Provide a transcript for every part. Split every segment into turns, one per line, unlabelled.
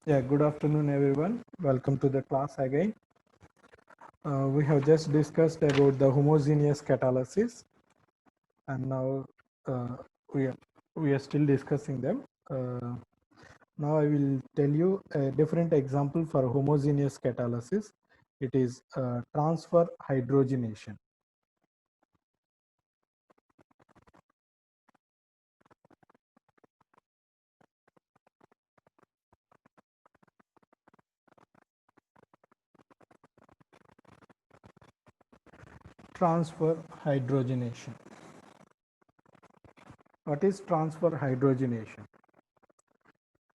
Yeah, good afternoon, everyone. Welcome to the class again. We have just discussed about the homogeneous catalysis, and now uh, we are we are still discussing them. Now I will tell you a different example for homogeneous catalysis. It is transfer hydrogenation. Transfer hydrogenation. What is transfer hydrogenation?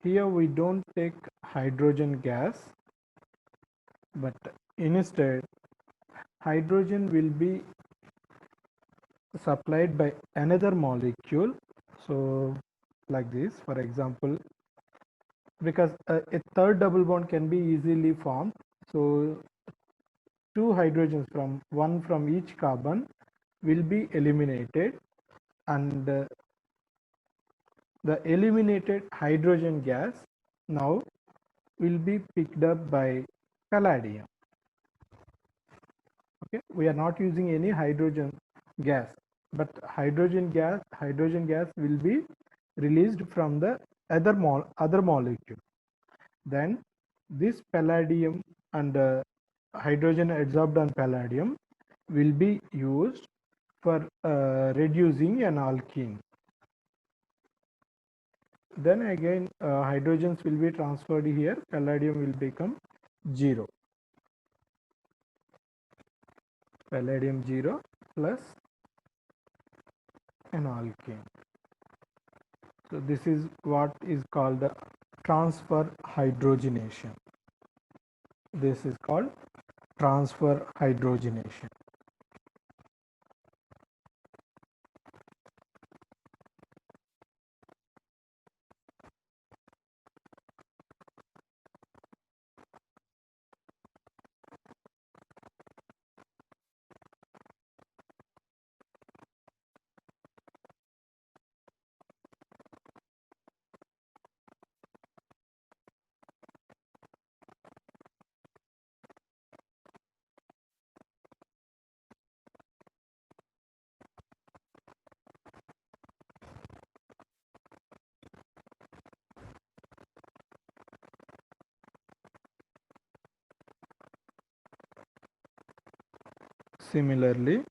Here we don't take hydrogen gas, but instead hydrogen will be supplied by another molecule. So like this, for example, because a third double bond can be easily formed, so two hydrogens from one from each carbon will be eliminated, and the eliminated hydrogen gas now will be picked up by palladium. Okay, we are not using any hydrogen gas, but hydrogen gas will be released from the other molecule. Then this palladium and hydrogen adsorbed on palladium will be used for reducing an alkene. Then again hydrogens will be transferred here, palladium will become 0. Palladium 0 plus an alkene. So this is what is called the transfer hydrogenation. This is called transfer hydrogenation. Similarly,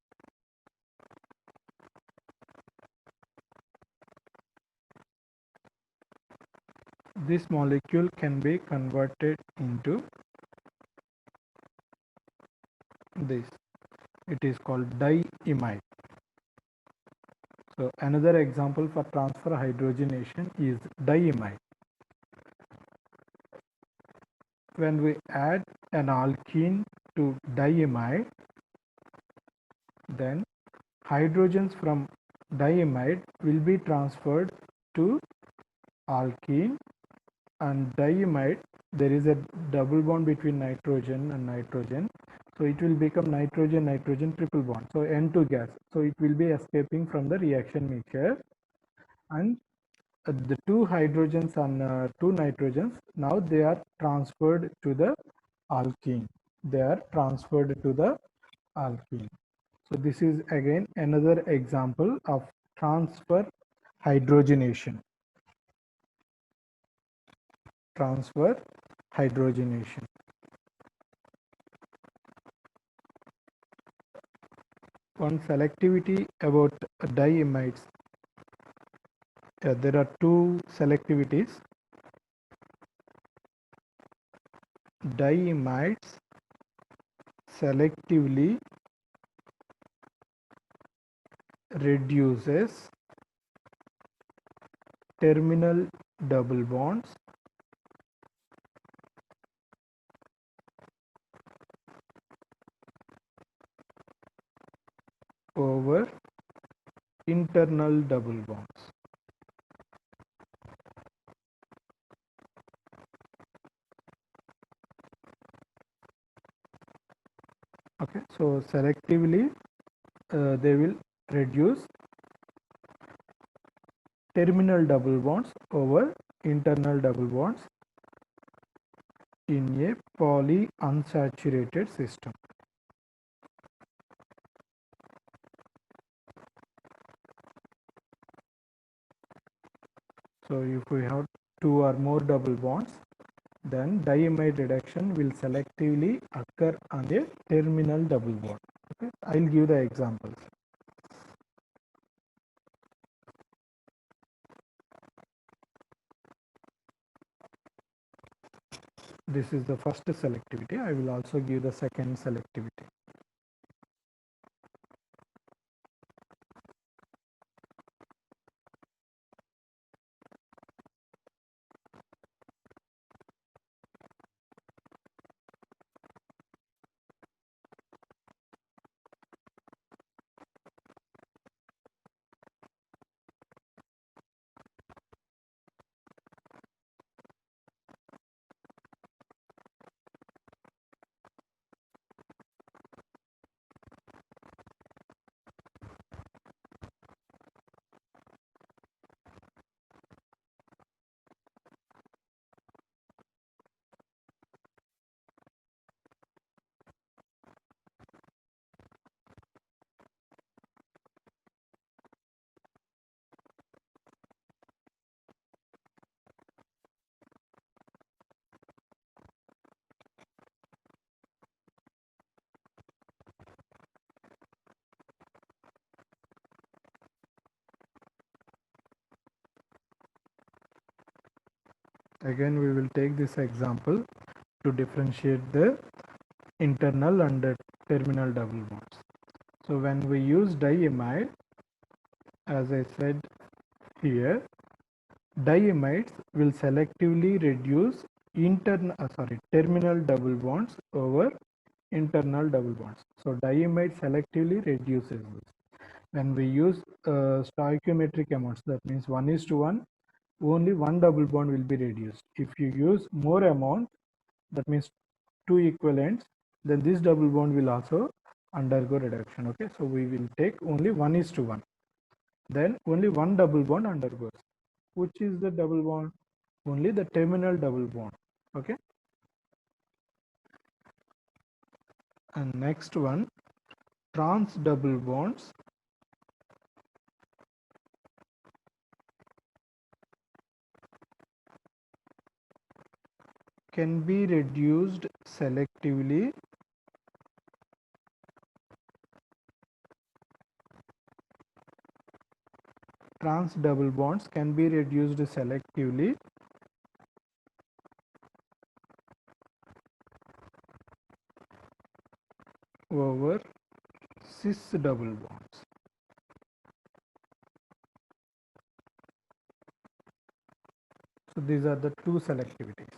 this molecule can be converted into this. It is called diimide. So another example for transfer hydrogenation is diimide. When we add an alkene to diimide, then hydrogens from diimide will be transferred to alkene, and diimide, there is a double bond between nitrogen and nitrogen, so it will become nitrogen nitrogen triple bond, so N2 gas, so it will be escaping from the reaction mixture, and the two hydrogens and two nitrogens, now they are transferred to the alkene. They are transferred to the alkene. So this is again another example of transfer hydrogenation. Transfer hydrogenation. One selectivity about diimides. There are two selectivities. Diimides selectively reduces terminal double bonds over internal double bonds. Okay, so selectively they will reduce terminal double bonds over internal double bonds. in a polyunsaturated system. So if we have two or more double bonds, then diimide reduction will selectively occur on a terminal double bond. Okay, I'll give the examples. This is the first selectivity. I will also give the second selectivity. Again, we will take this example to differentiate the internal and the terminal double bonds. So when we use diimide, as I said here, diimides will selectively reduce terminal double bonds over internal double bonds. So diimide selectively reduces this. When we use stoichiometric amounts, that means 1:1, only one double bond will be reduced. If you use more amount, that means two equivalents, then this double bond will also undergo reduction. Okay, so we will take only 1:1. Then only one double bond undergoes. Which is the double bond? Only the terminal double bond. Okay, and next one, trans double bonds can be reduced selectively trans double bonds can be reduced selectively over cis double bonds. So these are the two selectivities.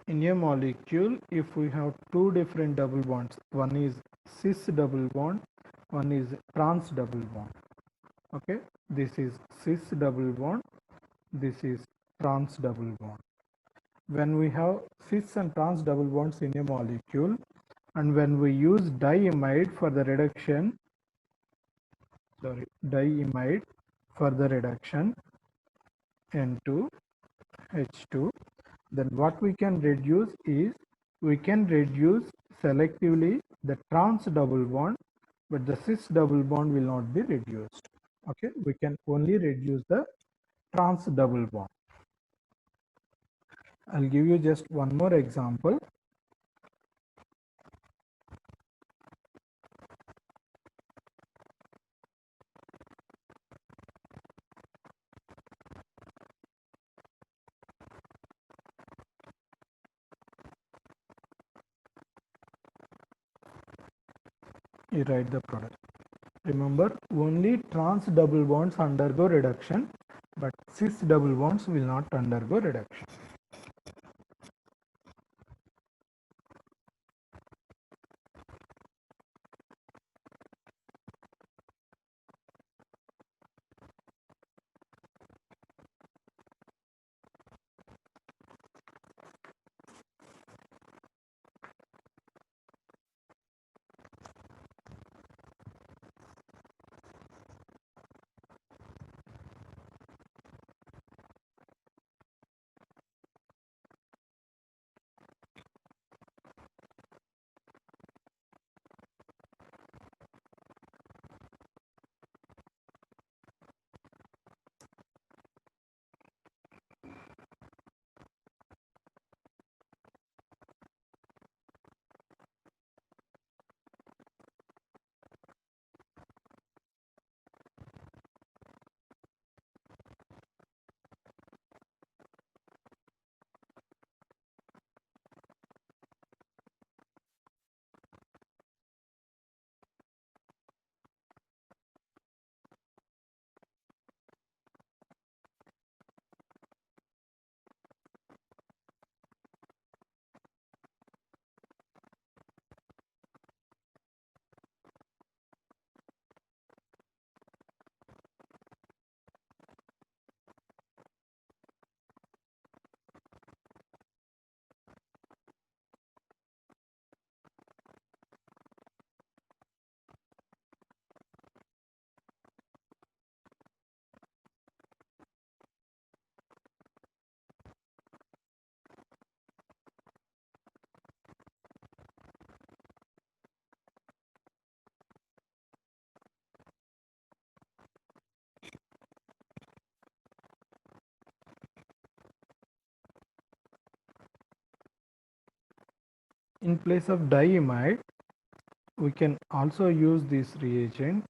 In a molecule, if we have two different double bonds, one is cis double bond, one is trans double bond. Okay, this is cis double bond, this is trans double bond. When we have cis and trans double bonds in a molecule, and when we use diimide for the reduction, diimide for the reduction N2 H2, then what we can reduce is we can reduce selectively the trans double bond, but the cis double bond will not be reduced. Okay, we can only reduce the trans double bond. I'll give you just one more example. You write the product. Remember, only trans double bonds undergo reduction, but cis double bonds will not undergo reduction. In place of diimide, we can also use this reagent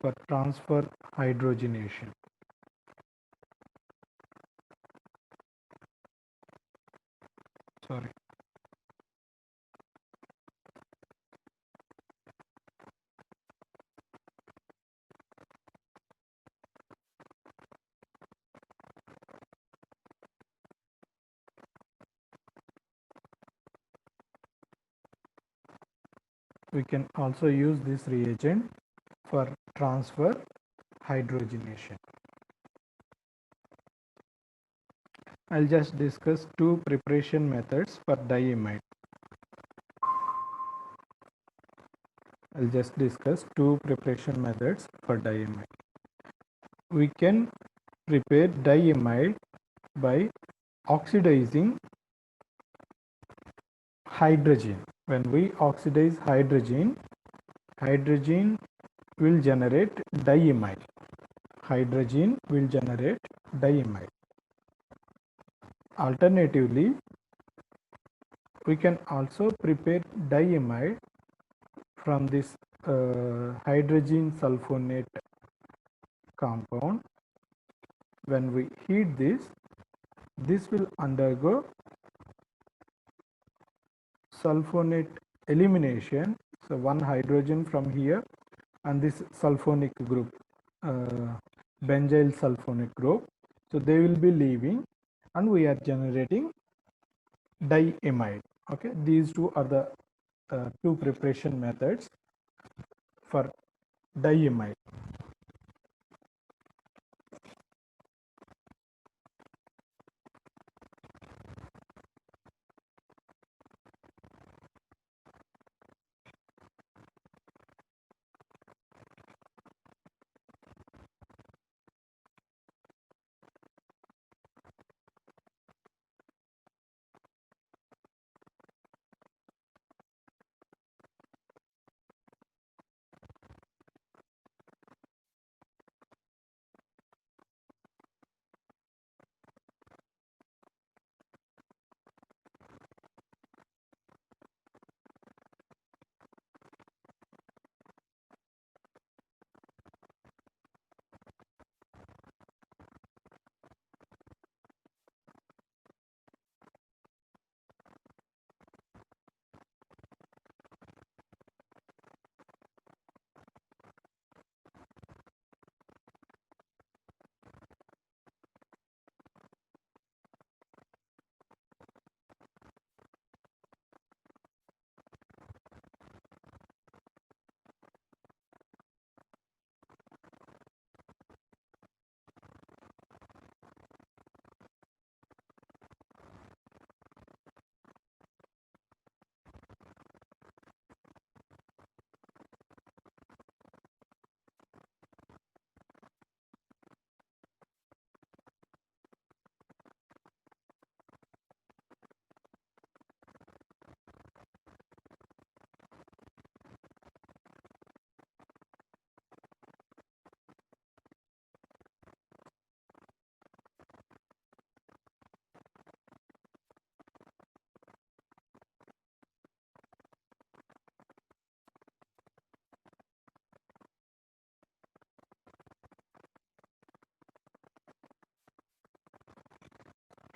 for transfer hydrogenation. Sorry. We can also use this reagent for transfer hydrogenation. I'll just discuss two preparation methods for diimide. I'll just discuss two preparation methods for diimide. We can prepare diimide by oxidizing hydrogen. When we oxidize hydrogen, hydrogen will generate diimide. Hydrogen will generate diimide. Alternatively, we can also prepare diimide from this hydrogen sulfonate compound. When we heat this will undergo sulfonate elimination. So one hydrogen from here and this sulfonic group, benzyl sulfonic group. So they will be leaving and we are generating diimide. Okay, these two are the two preparation methods for diimide.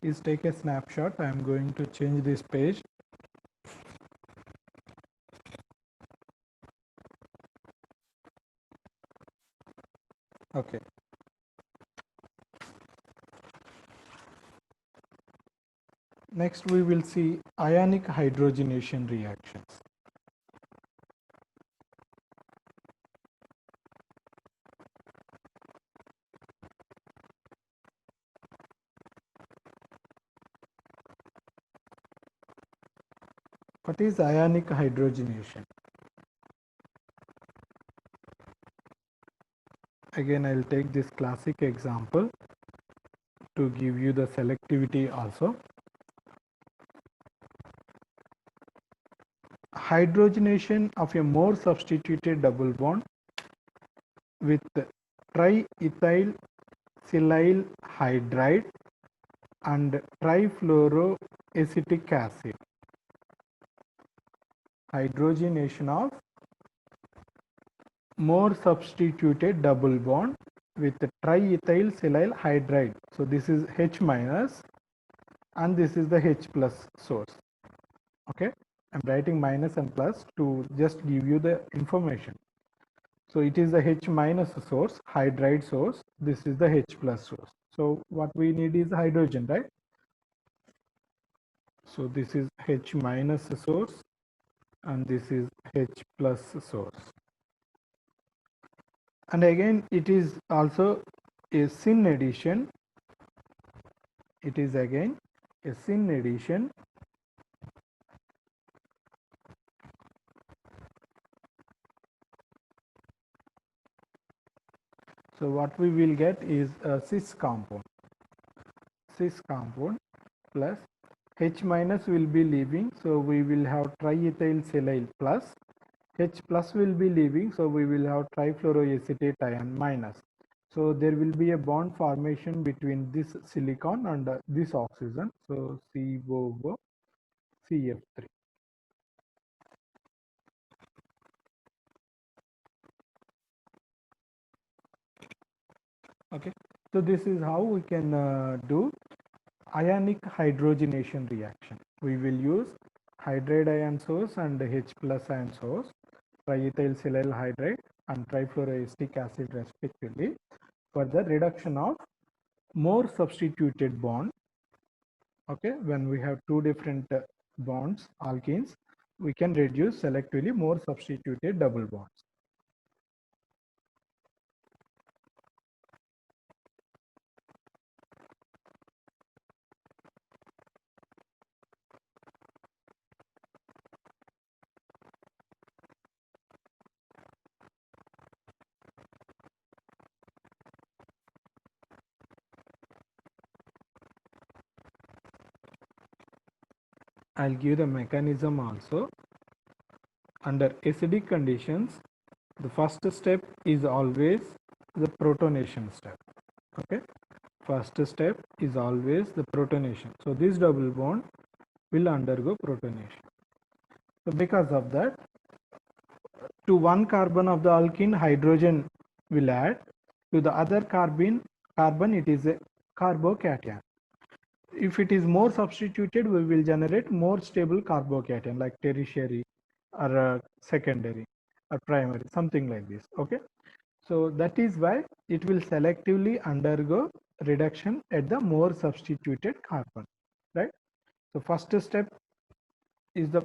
Please take a snapshot. I am going to change this page. Okay. Next we will see ionic hydrogenation reactions. What is ionic hydrogenation? Again, I'll take this classic example to give you the selectivity also. Hydrogenation of a more substituted double bond with triethyl silyl hydride and trifluoroacetic acid. hydrogenation of more substituted double bond with triethyl silyl hydride. So this is H minus and this is the H plus source. Okay, I'm writing minus and plus to just give you the information. So it is the H minus source, hydride source. This is the H plus source. So what we need is hydrogen, right? So this is H minus source and this is H plus source. And again, it is also a syn addition. It is again a syn addition. So what we will get is a cis compound. Cis compound plus H minus will be leaving, so we will have triethyl silyl plus. H plus will be leaving, so we will have trifluoroacetate ion minus. So there will be a bond formation between this silicon and this oxygen. So COO CF3. Okay, so this is how we can do ionic hydrogenation reaction. We will use hydride ion source and H plus ion source, triethyl silyl hydride and trifluoroacetic acid respectively, for the reduction of more substituted bond. Okay, when we have two different bonds, alkenes, we can reduce selectively more substituted double bonds. I'll give the mechanism also. Under acidic conditions, the first step is always the protonation step. Okay, first step is always the protonation. So this double bond will undergo protonation. So because of that, to one carbon of the alkene, hydrogen will add. To the other carbon it is a carbocation. If it is more substituted, we will generate more stable carbocation like tertiary or secondary or primary, something like this. Okay, so that is why it will selectively undergo reduction at the more substituted carbon, right? So first step is the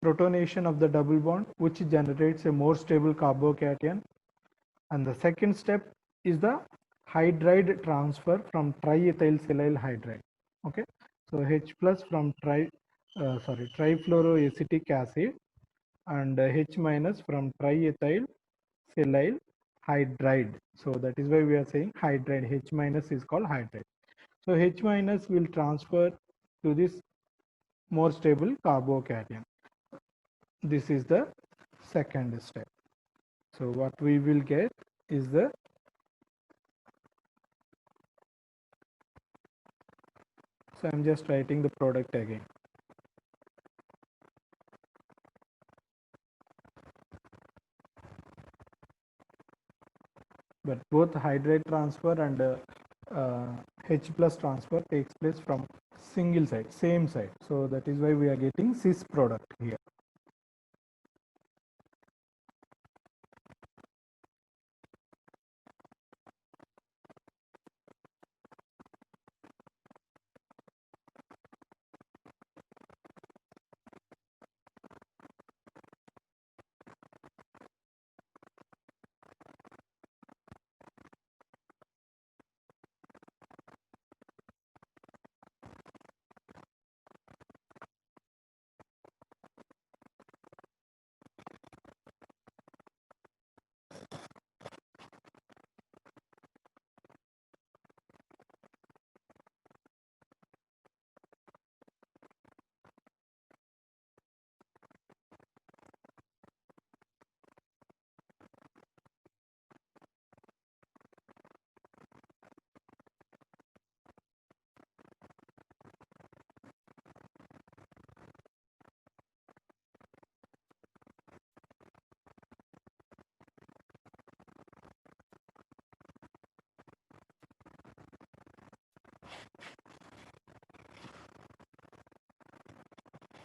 protonation of the double bond, which generates a more stable carbocation, and the second step is the hydride transfer from triethyl silyl hydride. Okay, so H plus from trifluoroacetic acid and H minus from triethyl silyl hydride. So that is why we are saying hydride. H minus is called hydride. So H minus will transfer to this more stable carbocation. This is the second step. So what we will get is the, so I'm just writing the product again. But both hydride transfer and H plus transfer takes place from single side, same side. So that is why we are getting cis product here.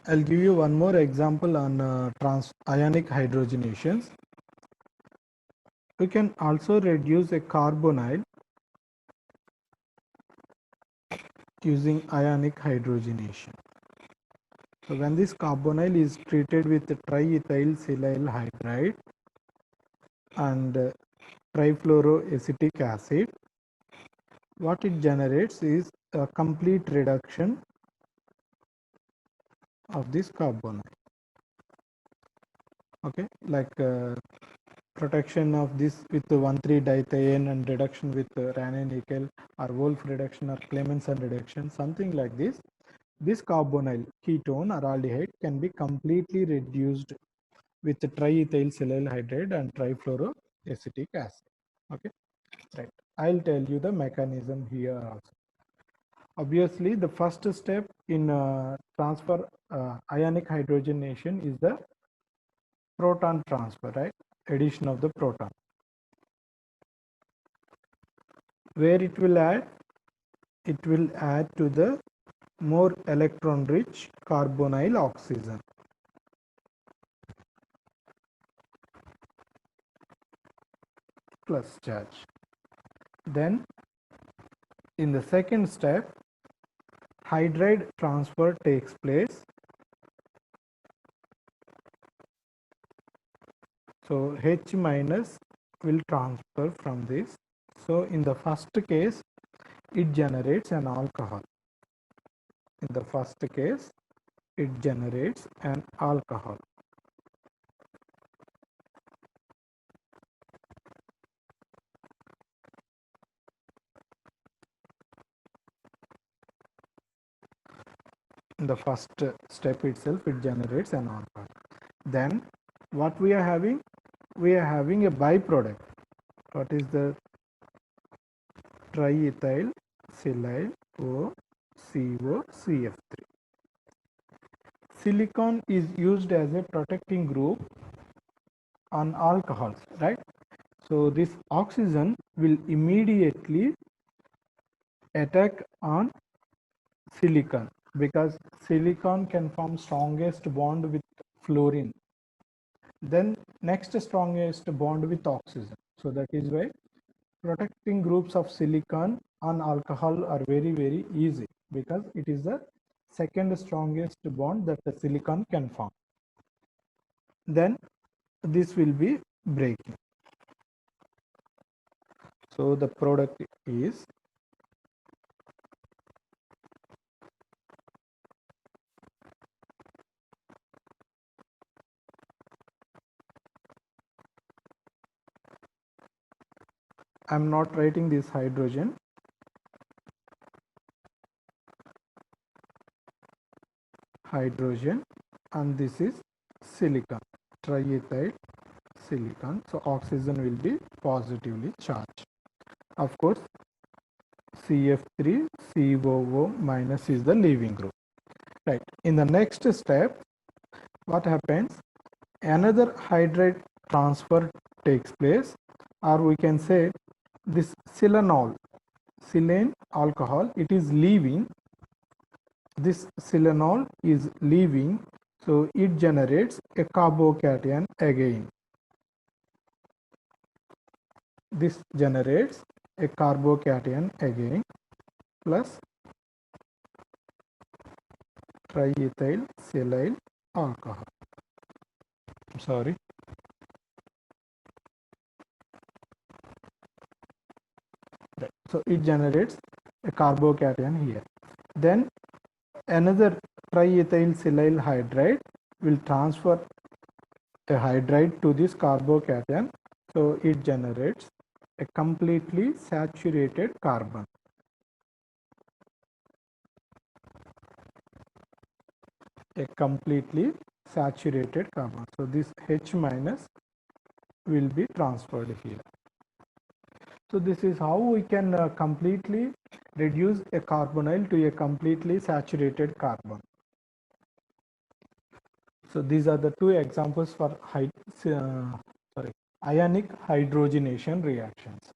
I'll give you one more example on ionic hydrogenations. We can also reduce a carbonyl using ionic hydrogenation. So when this carbonyl is treated with triethyl silyl hydride and trifluoroacetic acid, what it generates is a complete reduction of this carbonyl. Okay, like protection of this with 1,3-dithiene and reduction with ranane nickel, or Wolff reduction or Clemmensen reduction, something like this. This carbonyl ketone or aldehyde can be completely reduced with triethyl silyl hydride and trifluoroacetic acid. Okay, right. I'll tell you the mechanism here also. Obviously, the first step in transfer ionic hydrogenation is the proton transfer, right? Addition of the proton. Where it will add? It will add to the more electron rich carbonyl oxygen. Plus charge. Then in the second step, hydride transfer takes place. So H minus will transfer from this. So in the first case, it generates an alcohol. In the first case, it generates an alcohol. In the first step itself, it generates an alcohol. Then what we are having? We are having a byproduct. What is the triethyl silyl COCF3? Silicon is used as a protecting group on alcohols, right? So this oxygen will immediately attack on silicon, because silicon can form strongest bond with fluorine, then next strongest bond with oxygen. So that is why protecting groups of silicon on alcohol are very easy, because it is the second strongest bond that the silicon can form. Then this will be breaking. So the product is I'm not writing this hydrogen. Hydrogen, and this is silicon, triethyl silicon. So oxygen will be positively charged. Of course, CF3 COO minus is the leaving group. Right. In the next step, what happens? Another hydride transfer takes place, or we can say this silanol, silane alcohol, it is leaving. This silanol is leaving, so it generates a carbocation again. This generates a carbocation again, plus triethyl silyl alcohol. Sorry. Right. So it generates a carbocation here. Then another triethyl silyl hydride will transfer a hydride to this carbocation. So it generates a completely saturated carbon. A completely saturated carbon. So this H minus will be transferred here. So this is how we can completely reduce a carbonyl to a completely saturated carbon. So these are the two examples for ionic hydrogenation reactions.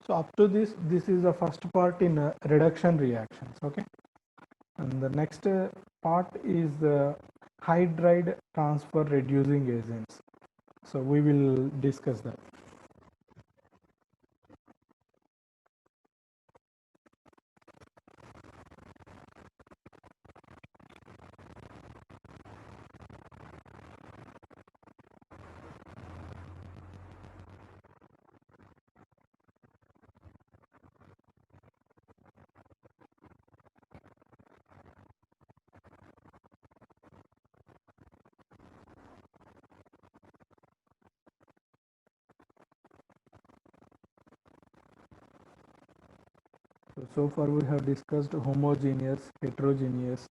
So up to this is the first part in reduction reactions. Okay, and the next part is the hydride transfer reducing agents. So we will discuss that. So far we have discussed homogeneous, heterogeneous,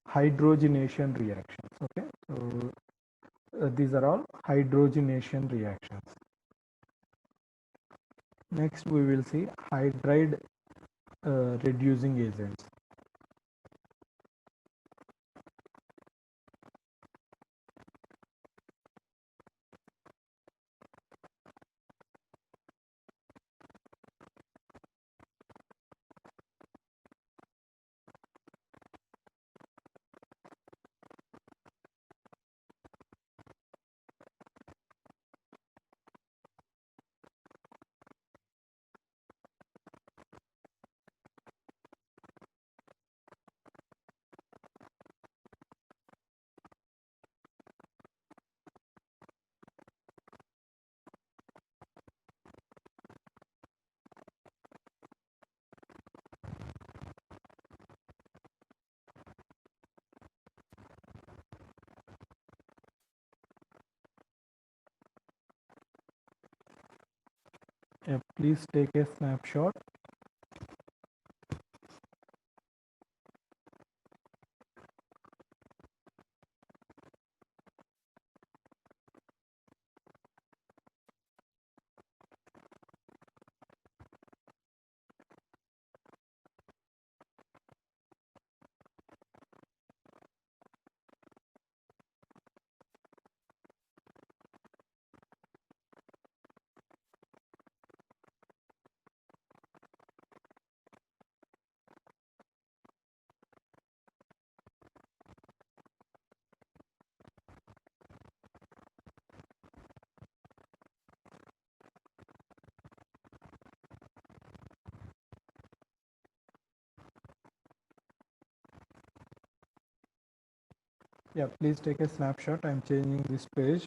hydrogenation reactions. Okay, so these are all hydrogenation reactions. Next we will see hydride reducing agents. Please take a snapshot. Yeah, please take a snapshot. I'm changing this page.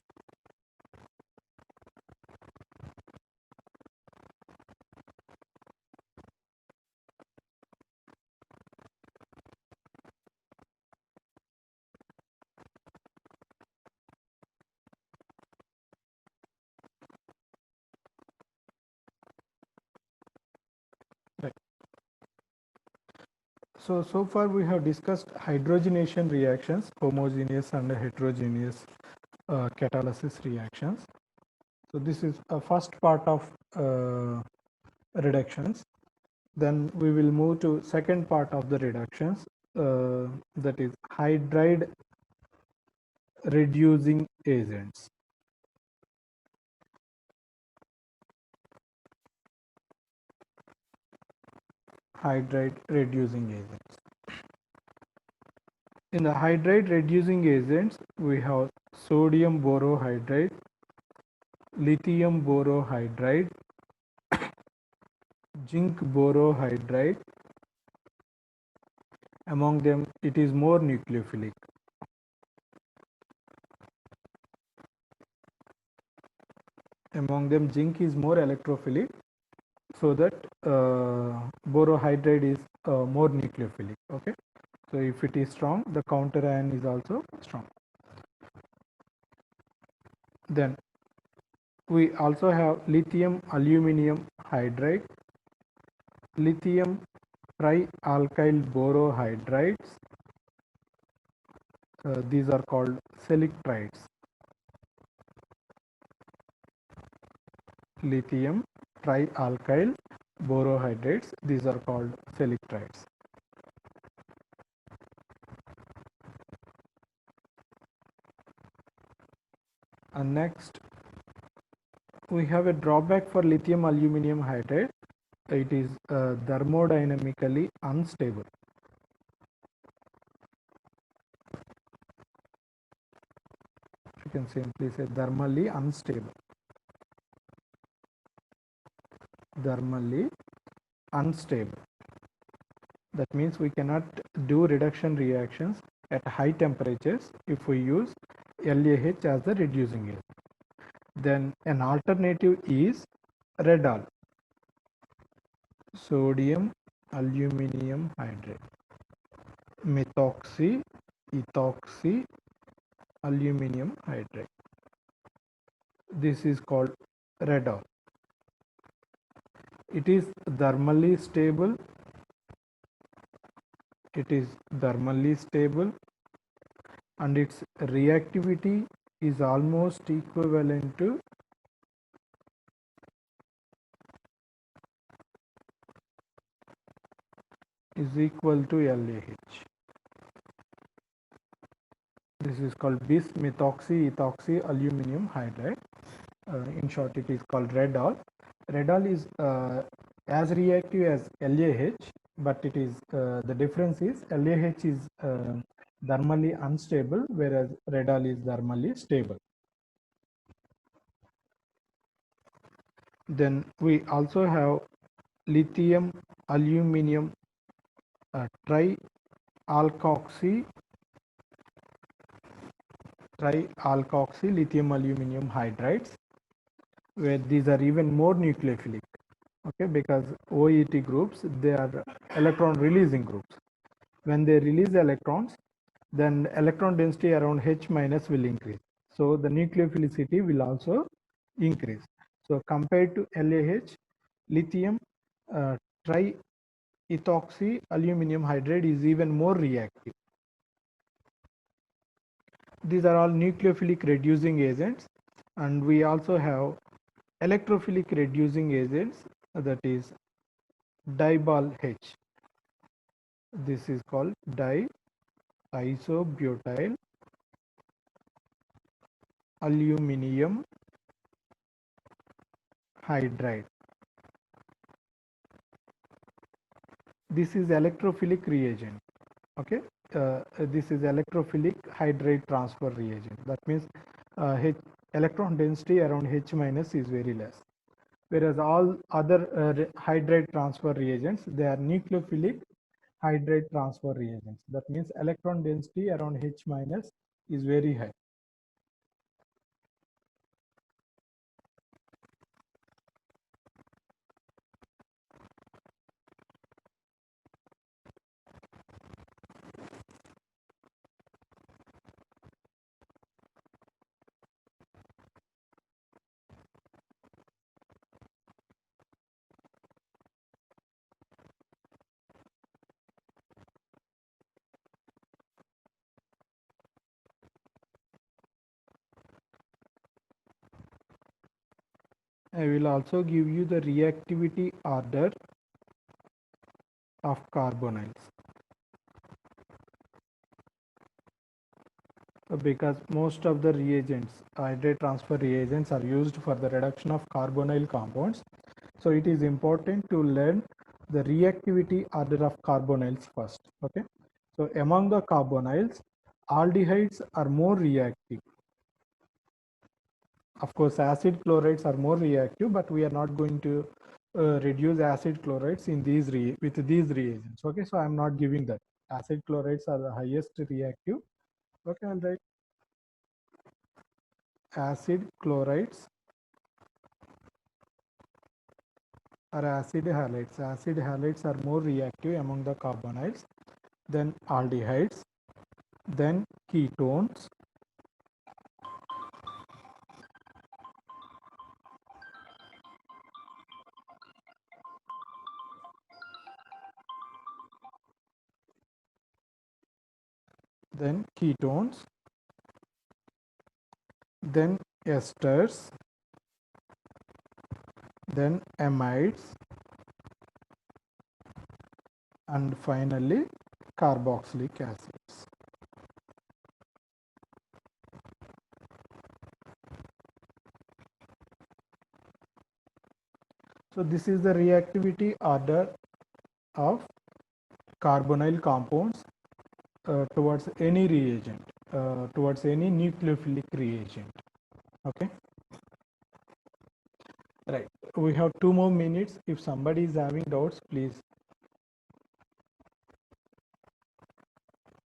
Right. So far we have discussed hydrogenation reactions, homogeneous and heterogeneous catalysis reactions. So this is a first part of reductions. Then we will move to second part of the reductions, that is hydride reducing agents. Hydride reducing agents. In the hydride reducing agents, we have sodium borohydride, lithium borohydride, zinc borohydride. Among them, it is more nucleophilic. Among them, zinc is more electrophilic, so that borohydride is more nucleophilic. Okay, so if it is strong, the counter ion is also strong. Then we also have lithium aluminum hydride, lithium trialkyl borohydrides. These are called selectrides. Lithium trialkyl borohydrides. These are called selectrides. And next, we have a drawback for lithium aluminum hydride. it is thermodynamically unstable. You can simply say thermally unstable. Thermally unstable. That means we cannot do reduction reactions at high temperatures if we use LaH as the reducing agent. Then an alternative is Redol, sodium aluminum hydride, methoxy, ethoxy, aluminum hydride. This is called Redol. It is thermally stable. It is thermally stable and its reactivity is almost equivalent to LaH. This is called bis-methoxy ethoxy aluminum hydride. In short, it is called Redol. Redol is as reactive as LaH, but it is the difference is LaH is thermally unstable, whereas Redol is thermally stable. Then we also have lithium aluminum trialkoxy lithium aluminum hydrides, where these are even more nucleophilic. Okay, because OET groups, they are electron releasing groups. When they release electrons, then electron density around H minus will increase. So the nucleophilicity will also increase. So compared to LaH, lithium triethoxy aluminum hydride is even more reactive. These are all nucleophilic reducing agents, and we also have electrophilic reducing agents, that is dibal H. This is called diisobutyl aluminum hydride. This is electrophilic reagent. Okay, this is electrophilic hydride transfer reagent. That means electron density around H minus is very less, whereas all other hydride transfer reagents, they are nucleophilic hydride transfer reagents. That means electron density around H minus is very high. I will also give you the reactivity order of carbonyls, because most of the reagents, hydride transfer reagents, are used for the reduction of carbonyl compounds. So it is important to learn the reactivity order of carbonyls first. Okay, so among the carbonyls, aldehydes are more reactive. Of course, acid chlorides are more reactive, but we are not going to reduce acid chlorides in these with these reagents. Okay, so I am not giving that. Acid chlorides are the highest reactive. Okay, I'll write acid chlorides or acid halides. Acid halides are more reactive among the carbonyls than aldehydes, then ketones, then ketones, then esters, then amides, and finally carboxylic acids. So this is the reactivity order of carbonyl compounds towards any reagent, towards any nucleophilic reagent. Okay. Right. We have 2 more minutes. If somebody is having doubts, please